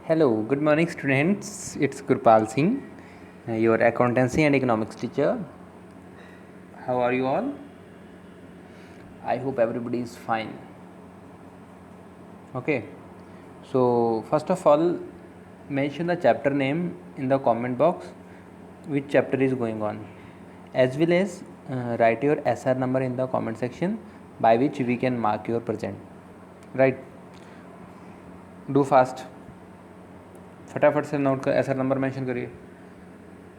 Hello, good morning, students. It's Gurpal Singh, your accountancy and economics teacher. How are you all? I hope everybody is fine. Okay, so first of all, mention the chapter name in the comment box, which chapter is going on, as well as write your SR number in the comment section by which we can mark your present. Right? Do fast. फटाफट से note कर SR number mention करिए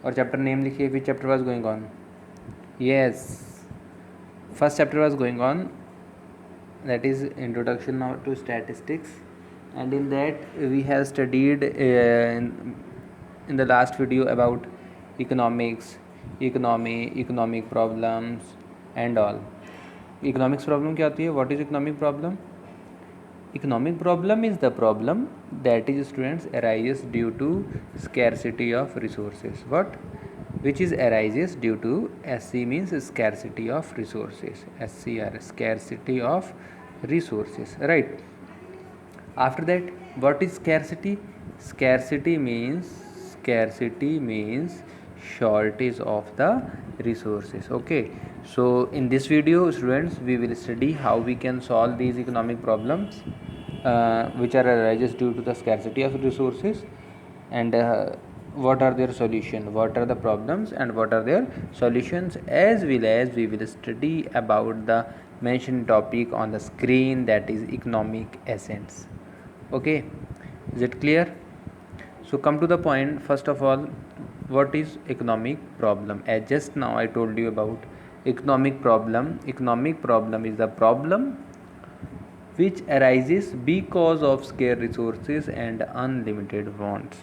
और chapter name लिखिए विच chapter was going on. Yes, first chapter was going on, that is introduction now to statistics, and in that we have studied in the last video about economics, economic problems and all. Economics problem क्या होती है? What is economic problem? Economic problem is the problem that is students arises due to scarcity of resources. What? Which is arises due to SC means scarcity of resources. SCR, scarcity of resources. Right. After that, what is scarcity? Scarcity means shortage of the resources. Okay, so in this video students we will study how we can solve these economic problems which are arises due to the scarcity of resources, and what are their solution, what are the problems and what are their solutions, as well as we will study about the mentioned topic on the screen, that is economic essence. Okay, is it clear? So come to the point. First of all, what is economic problem? As just now I told you about economic problem. Economic problem is the problem which arises because of scarce resources and unlimited wants.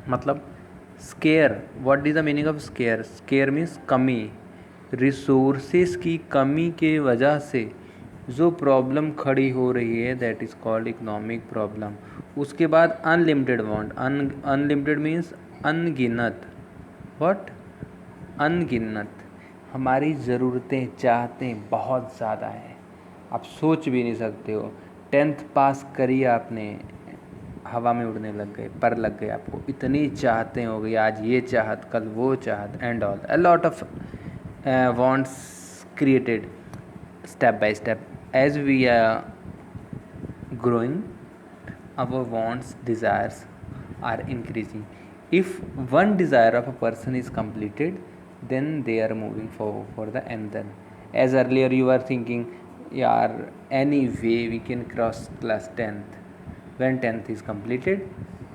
मतलब square, what is the meaning of square? Square means कमी, resources की कमी के वजह से जो problem खड़ी हो रही है that is called economic problem. उसके बाद अनलिमिटेड वांट. अनलिमिटेड मीन्स अनगिनत. व्हाट? अनगिनत. हमारी ज़रूरतें चाहतें बहुत ज़्यादा हैं, आप सोच भी नहीं सकते हो. 10th पास करिए आपने, हवा में उड़ने लग गए, पर लग गए आपको, इतनी चाहतें हो गई, आज ये चाहत कल वो चाहत and all, a lot of wants created step by step. As we are growing, our wants, desires are increasing. If one desire of a person is completed, then they are moving forward for the another. As earlier you were thinking, yeah, any way we can cross class 10th. When 10th is completed,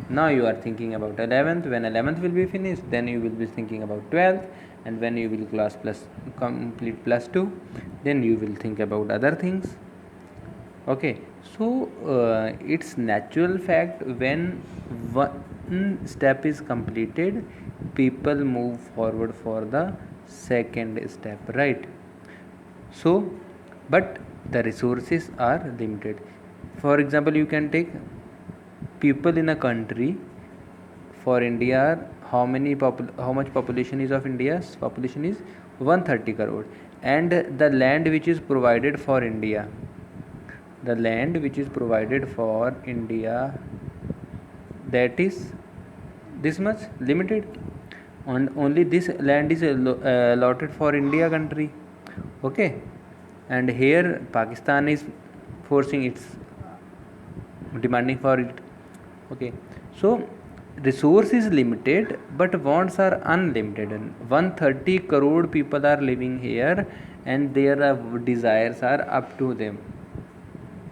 now you are thinking about 11th. When 11th will be finished, then you will be thinking about 12th, and when you will class plus complete plus 2, then you will think about other things. Okay, so it's natural fact, when one step is completed, people move forward for the second step, right? So but the resources are limited. For example, you can take people in a country. For India, how much population is of India's population is 130 crore, and the land which is provided for India, that is this much limited, and only this land is allotted for India country. Okay, and here Pakistan is forcing its demanding for it. Okay, so resource is limited but wants are unlimited, and 130 crore people are living here, and their desires are up to them.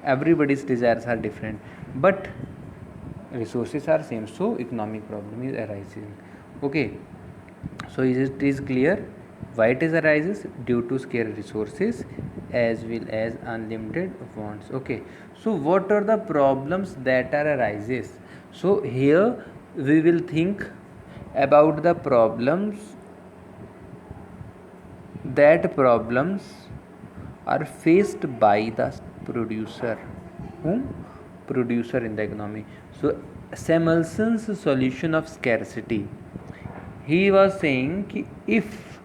Everybody's desires are different, but resources are same, so economic problem is arising. Okay, so it is clear why it is arises due to scarce resources as well as unlimited wants. Okay, so what are the problems that are arises? So here we will think about the problems are faced by the producer. Whom? Producer in the economy. So Samuelson's solution of scarcity, he was saying कि if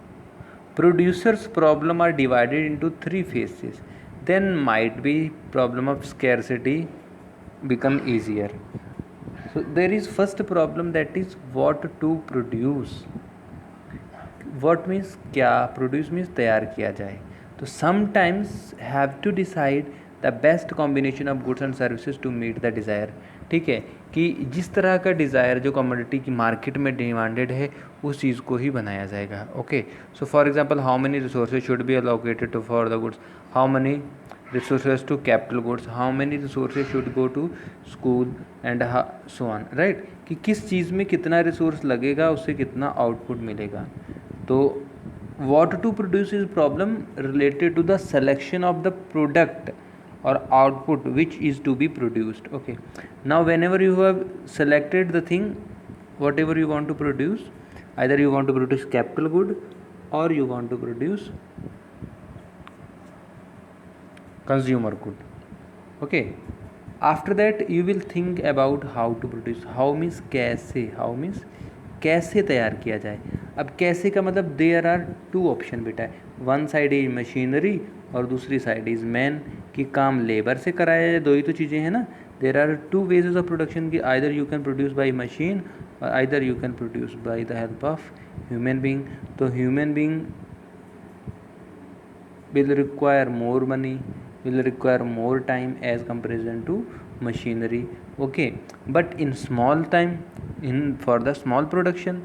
producers problem are divided into 3 phases, then might be problem of scarcity become easier. So there is first problem, that is what to produce. What means क्या, produce means तैयार किया जाए. तो sometimes have to decide the best combination of goods and services to meet the desire. ठीक है, कि जिस तरह का डिज़ायर जो कमोडिटी की मार्केट में डिमांडेड है उस चीज़ को ही बनाया जाएगा. Okay, so for example how many resources should be allocated to for the goods, how many resources to capital goods, how many resources should go to school and so on, right. कि किस चीज़ में कितना resource लगेगा, उससे कितना output मिलेगा. तो what to produce is problem related to the selection of the product or output which is to be produced. Okay, now whenever you have selected the thing, whatever you want to produce, either you want to produce capital good or you want to produce consumer good. Okay, after that you will think about how to produce. How means कैसे, how means कैसे तैयार किया जाए. अब कैसे का मतलब there are to option बेटा. वन साइड इज मशीनरी और दूसरी साइड इज मैन. कि काम लेबर से कराया जाए, दो ही तो चीज़ें हैं ना. There are two ways of production की either you can produce by machine और either you can produce by the help of human being. तो human being will require more money, will require more time as comparison to machinery. Okay, but in small time, for the small production,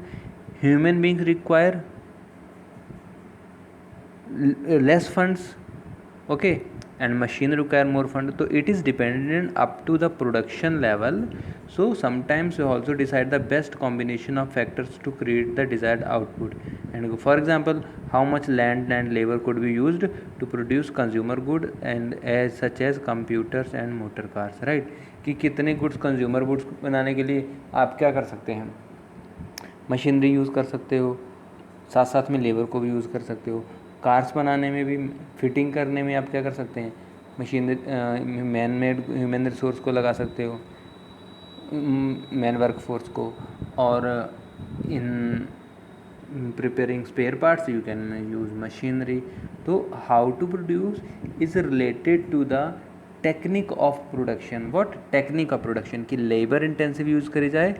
human beings require less funds. Okay, and machine require more fund. So it is dependent up to the production level. So sometimes you also decide the best combination of factors to create the desired output. And for example, how much land and labor could be used to produce consumer good and as such as computers and motor cars, right. कि कितने goods consumer goods बनाने के लिए आप क्या कर सकते हैं, मशीनरी यूज़ कर सकते हो, साथ साथ में लेबर को भी यूज़ कर सकते हो. कार्स बनाने में भी, फिटिंग करने में आप क्या कर सकते हैं, machine man made human resource को लगा सकते हो, मैन वर्क फोर्स को. और इन preparing spare parts you can use machinery. तो how to produce is related to the technique of production. what technique of production कि labor intensive use करी जाए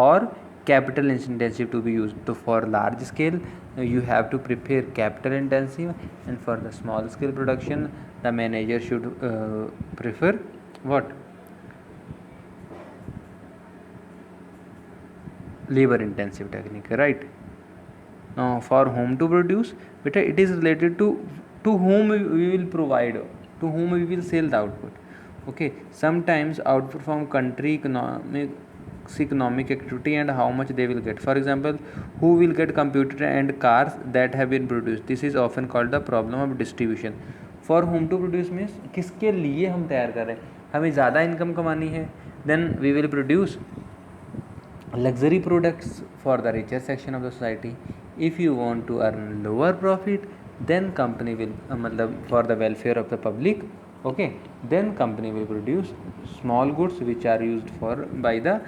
और capital intensive to be used. तो for large scale you have to prepare capital intensive, and for the small scale production the manager should prefer what, labor intensive technique, right. For whom to produce, beta it is related to whom we will provide, to whom we will sell the output. Okay, sometimes outperform country economic activity and how much they will get. For example, who will get computer and cars that have been produced. This is often called the problem of distribution. For whom to produce means किसके लिए हम तैयार कर रहे हैं, हमें ज़्यादा income कमानी है, then we will produce luxury products for the richer section of the society. If you want to earn lower profit, then company will for the welfare of the public. Okay, then company will produce small goods which are used for by the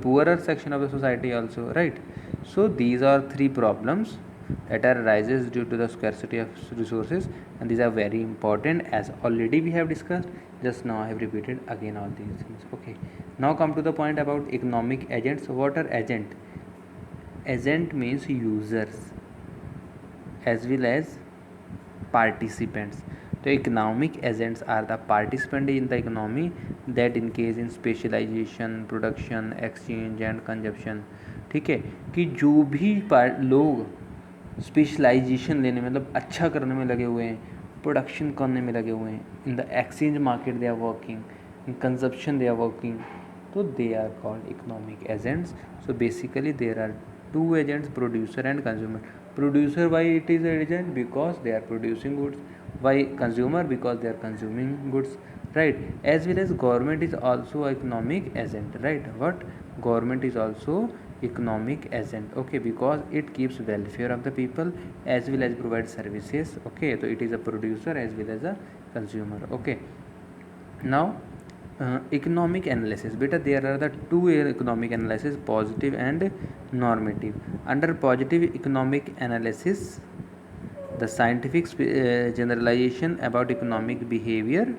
poorer section of the society also, right. So these are three problems that are arises due to the scarcity of resources, and these are very important as already we have discussed. Just now I have repeated again all these things. Okay, now come to the point about economic agents. What are agent? Agent means users as well as participants. So economic agents are the participant in the economy that engage in specialization, production, exchange and consumption. ठीक है, कि जो भी लोग specialisation लेने में मतलब अच्छा करने में लगे हुए हैं, प्रोडक्शन करने में लगे हुए हैं, in the exchange market they are working, in consumption they are working, तो they are called economic agents. So basically there are two agents, producer and consumer. Producer, why it is an agent? Because they are producing goods. Why consumer? Because they are consuming goods, right. As well as government is also economic agent, right. What? Government is also economic agent. Okay, because it keeps welfare of the people as well as provide services. Okay, so it is a producer as well as a consumer. Okay, now economic analysis. Beta there are the two economic analysis, positive and normative. Under positive economic analysis, the scientific generalization about economic behavior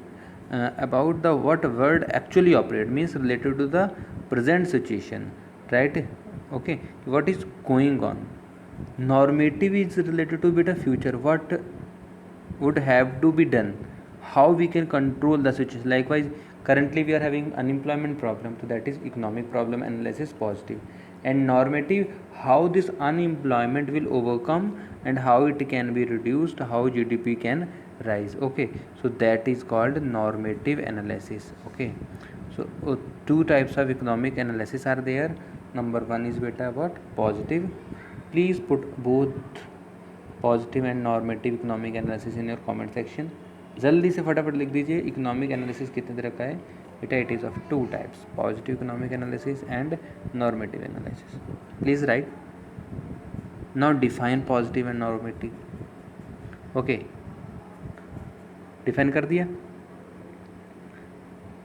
about the what word actually operate means related to the present situation, right? Okay, what is going on. Normative is related to bit of future, what would have to be done, how we can control the situation. Likewise, currently we are having unemployment problem, so that is economic problem analysis positive. And normative, how this unemployment will overcome and how it can be reduced, how GDP can rise. Okay, so that is called normative analysis. Okay, so two types of economic analysis are there. Number one is beta what positive. Please put both positive and normative economic analysis in your comment section. जल्दी से फटाफट लिख दीजिए economic analysis कितने तरह का है बेटा. It is of two types, positive economic analysis and normative analysis. Please write. Now define positive and normative. Okay, define कर दिया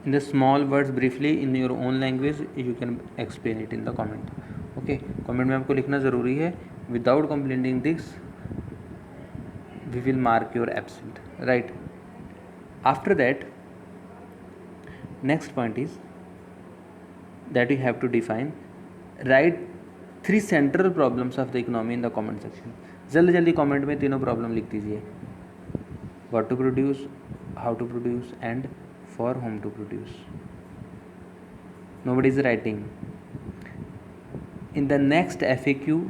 in the small words briefly in your own language. You can explain it in the comment. Okay, comment में आपको लिखना ज़रूरी है. Without completing this we will mark your absent, right? After that, next point is that you have to define, write three central problems of the economy in the comment section. जल्दी जल्दी comment में तीनों problem लिख दीजिए. what to produce, how to produce and for whom to produce. Nobody is writing. In the next FAQ,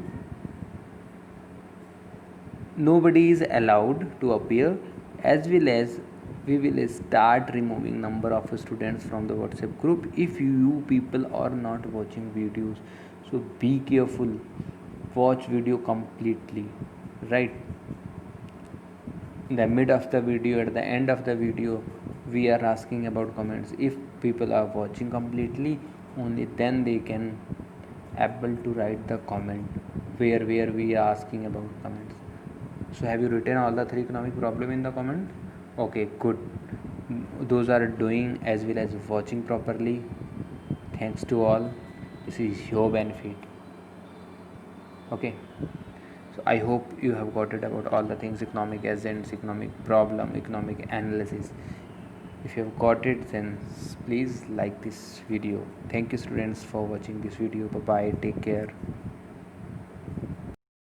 nobody is allowed to appear, as well as we will start removing number of students from the WhatsApp group if you people are not watching videos. So be careful, watch video completely, right? In the mid of the video, at the end of the video, we are asking about comments. If people are watching completely, only then they can able to write the comment where we are asking about comments. So have you written all the three economic problem in the comment? Okay, good. Those are doing as well as watching properly. Thanks to all. This is your benefit. Okay, so I hope you have got it about all the things: economic agents, economic problem, economic analysis. If you have got it, then please like this video. Thank you students for watching this video. Bye bye, take care.